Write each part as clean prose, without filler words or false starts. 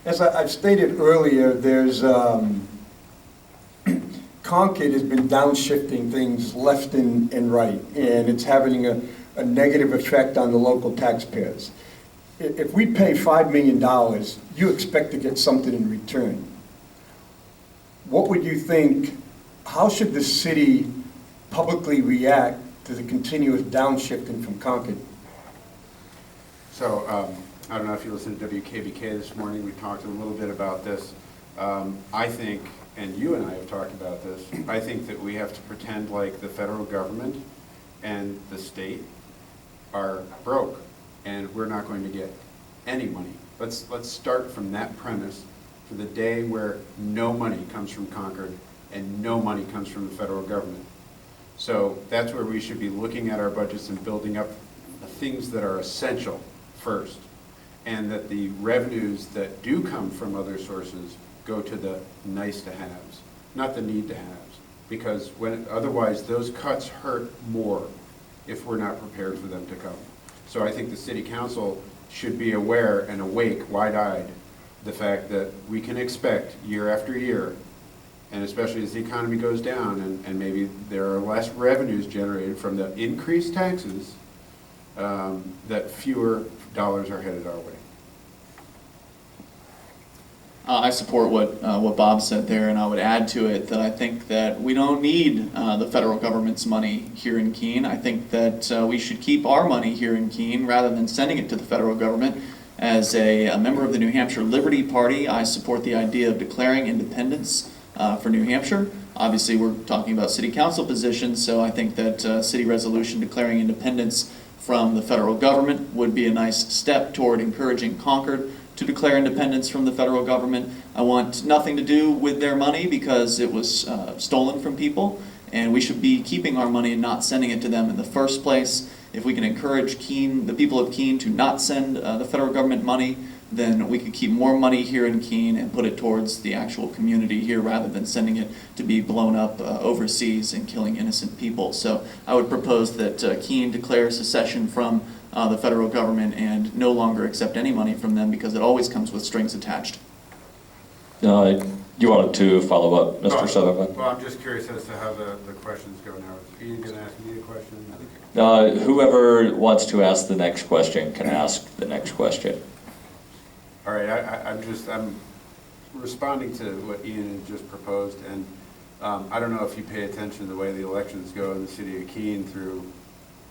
As I've stated earlier, there's Concord has been downshifting things left and right, and it's having a negative effect on the local taxpayers. If we pay $5 million, you expect to get something in return. What would you think, how should the city publicly react to the continuous downshifting from Concord? So, I don't know if you listened to WKBK this morning, we talked a little bit about this. I think, and you and I have talked about this, I think that we have to pretend like the federal government and the state are broke and we're not going to get any money. Let's start from that premise for the day where no money comes from Concord and no money comes from the federal government. So that's where we should be looking at our budgets and building up the things that are essential first, and that the revenues that do come from other sources go to the nice to haves, not the need to haves, because otherwise those cuts hurt more if we're not prepared for them to come. So I think the city council should be aware and awake, wide-eyed, the fact that we can expect year after year, and especially as the economy goes down and maybe there are less revenues generated from the increased taxes, that fewer dollars are headed our way. I support what Bob said there, and I would add to it that I think that we don't need the federal government's money here in Keene. I think that we should keep our money here in Keene rather than sending it to the federal government. As a member of the New Hampshire Liberty Party, I support the idea of declaring independence for New Hampshire. Obviously, we're talking about city council positions, so I think that city resolution declaring independence from the federal government would be a nice step toward encouraging Concord to declare independence from the federal government. I want nothing to do with their money because it was stolen from people, and we should be keeping our money and not sending it to them in the first place. If we can encourage Keene, the people of Keene, to not send the federal government money, then we could keep more money here in Keene and put it towards the actual community here rather than sending it to be blown up overseas and killing innocent people. So I would propose that Keene declare secession from the federal government and no longer accept any money from them because it always comes with strings attached. You wanted to follow up, Mr. Sutherland? Well, I'm just curious as to how the questions go now. Are you going to ask me a question? Whoever wants to ask the next question can ask the next question. All right, I'm responding to what Ian had just proposed, and I don't know if you pay attention to the way the elections go in the city of Keene through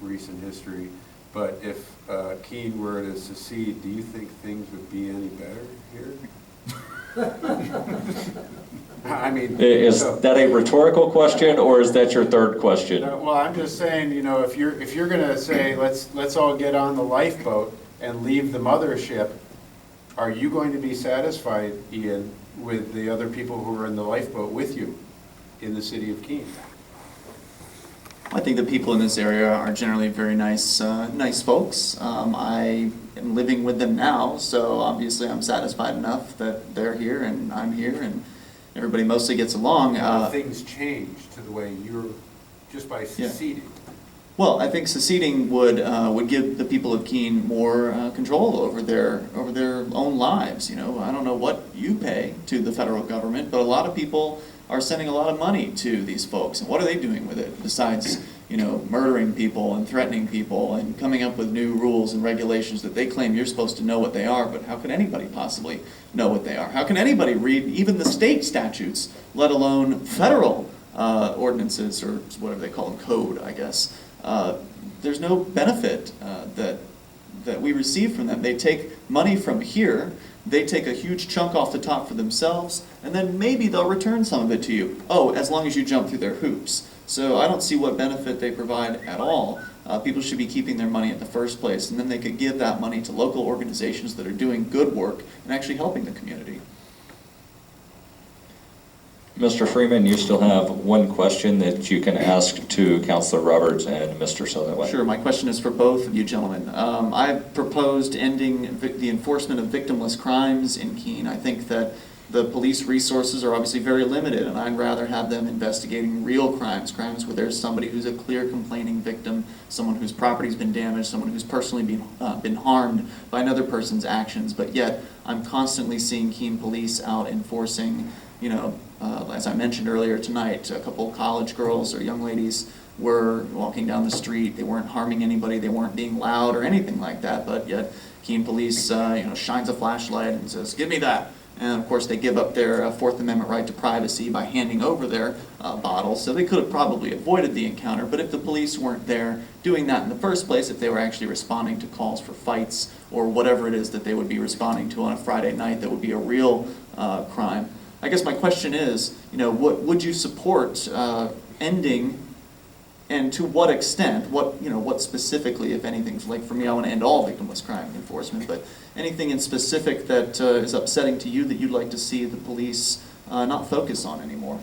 recent history, but if Keene were to secede, do you think things would be any better here? I mean, is that a rhetorical question, or is that your third question? Well, I'm just saying, you know, if you're going to say let's all get on the lifeboat and leave the mothership, are you going to be satisfied, Ian, with the other people who are in the lifeboat with you in the city of Keene? I think the people in this area are generally very nice folks. I am living with them now, so obviously I'm satisfied enough that they're here and I'm here and everybody mostly gets along. Things change to the way you're, just by seceding. Yeah. Well, I think seceding would give the people of Keene more control over their own lives. You know, I don't know what you pay to the federal government, but a lot of people are sending a lot of money to these folks, and what are they doing with it besides, you know, murdering people and threatening people and coming up with new rules and regulations that they claim you're supposed to know what they are, but how can anybody possibly know what they are? How can anybody read even the state statutes, let alone federal ordinances, or whatever they call them, code, I guess. There's no benefit that we receive from them. They take money from here, they take a huge chunk off the top for themselves, and then maybe they'll return some of it to you. Oh, as long as you jump through their hoops. So I don't see what benefit they provide at all. People should be keeping their money in the first place, and then they could give that money to local organizations that are doing good work and actually helping the community. Mr. Freeman, you still have one question that you can ask to Councilor Roberts and Mr. Sutherland. Sure, my question is for both of you gentlemen. I've proposed ending the enforcement of victimless crimes in Keene. I think that the police resources are obviously very limited, and I'd rather have them investigating real crimes, crimes where there's somebody who's a clear complaining victim, someone whose property's been damaged, someone who's personally been harmed by another person's actions. But yet, I'm constantly seeing Keene police out enforcing, as I mentioned earlier tonight, a couple of college girls or young ladies were walking down the street. They weren't harming anybody. They weren't being loud or anything like that. But yet, Keene police, shines a flashlight and says, "Give me that." And of course, they give up their Fourth Amendment right to privacy by handing over their bottles. So they could have probably avoided the encounter. But if the police weren't there doing that in the first place, if they were actually responding to calls for fights or whatever it is that they would be responding to on a Friday night, that would be a real crime. I guess my question is, what would you support ending, and to what extent? What specifically, if anything? Like for me, I want to end all victimless crime enforcement, but anything in specific that is upsetting to you that you'd like to see the police not focus on anymore?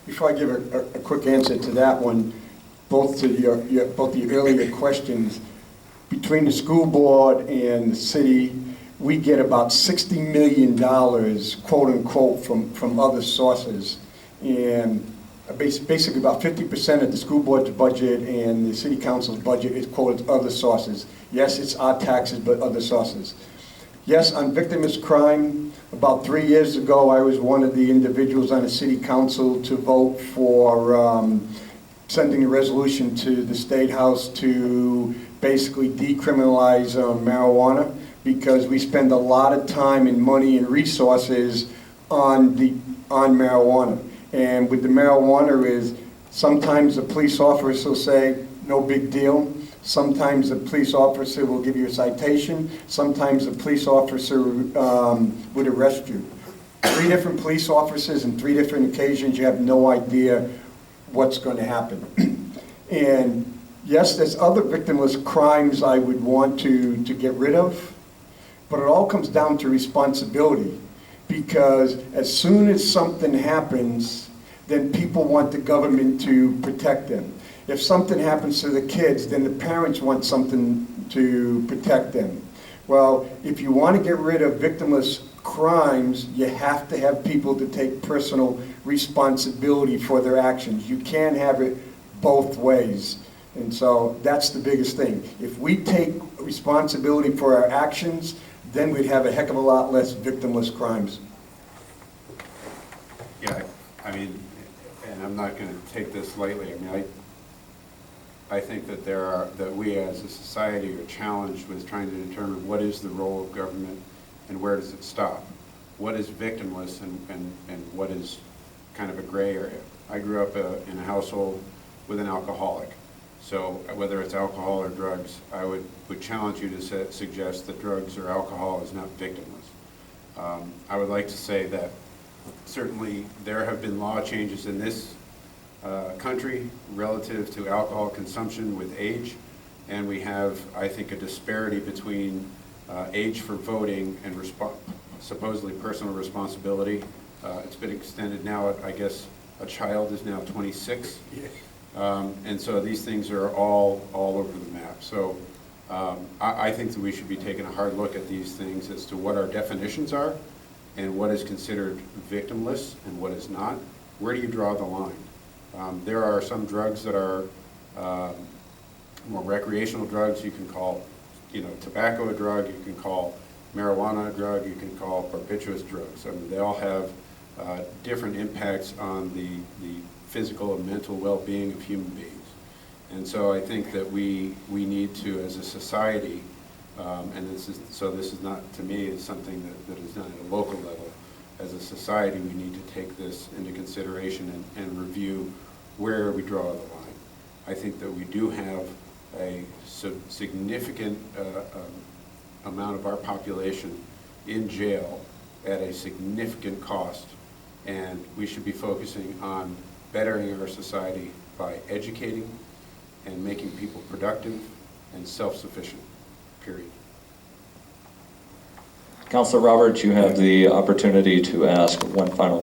Before I give a quick answer to that one, both the earlier questions, between the school board and the city, we get about $60 million, quote unquote, from other sources. And basically about 50% of the school board's budget and the city council's budget is quoted other sources. Yes, it's our taxes, but other sources. Yes, on victimless crime, about 3 years ago, I was one of the individuals on the city council to vote for sending a resolution to the State House to basically decriminalize marijuana, because we spend a lot of time and money and resources on marijuana. And with the marijuana is, sometimes the police officer will say, no big deal. Sometimes the police officer will give you a citation. Sometimes the police officer would arrest you. 3 different police officers and 3 different occasions, you have no idea what's going to happen. And yes, there's other victimless crimes I would want to get rid of, but it all comes down to responsibility. Because as soon as something happens, then people want the government to protect them. If something happens to the kids, then the parents want something to protect them. Well, if you want to get rid of victimless crimes, you have to have people to take personal responsibility for their actions. You can't have it both ways. And so that's the biggest thing. If we take responsibility for our actions, then we'd have a heck of a lot less victimless crimes. Yeah, I mean, and I'm not going to take this lightly. I mean, I think that that we as a society are challenged with trying to determine what is the role of government and where does it stop. What is victimless and what is kind of a gray area. I grew up in a household with an alcoholic. So whether it's alcohol or drugs, I would challenge you to suggest that drugs or alcohol is not victimless. I would like to say that certainly there have been law changes in this country relative to alcohol consumption with age, and we have, I think, a disparity between age for voting and supposedly personal responsibility. It's been extended now, I guess a child is now 26. And so these things are all over the map. So I think that we should be taking a hard look at these things as to what our definitions are and what is considered victimless and what is not. Where do you draw the line? There are some drugs that are more recreational drugs. You can call, tobacco a drug. You can call marijuana a drug. You can call barbiturates drugs. I mean, they all have different impacts on the physical and mental well-being of human beings. And so I think that we need to, as a society, and this is not, to me, is something that is done at a local level. As a society, we need to take this into consideration and review where we draw the line. I think that we do have a significant amount of our population in jail at a significant cost, and we should be focusing on bettering our society by educating and making people productive and self-sufficient, period. Councilor Roberts, you have the opportunity to ask one final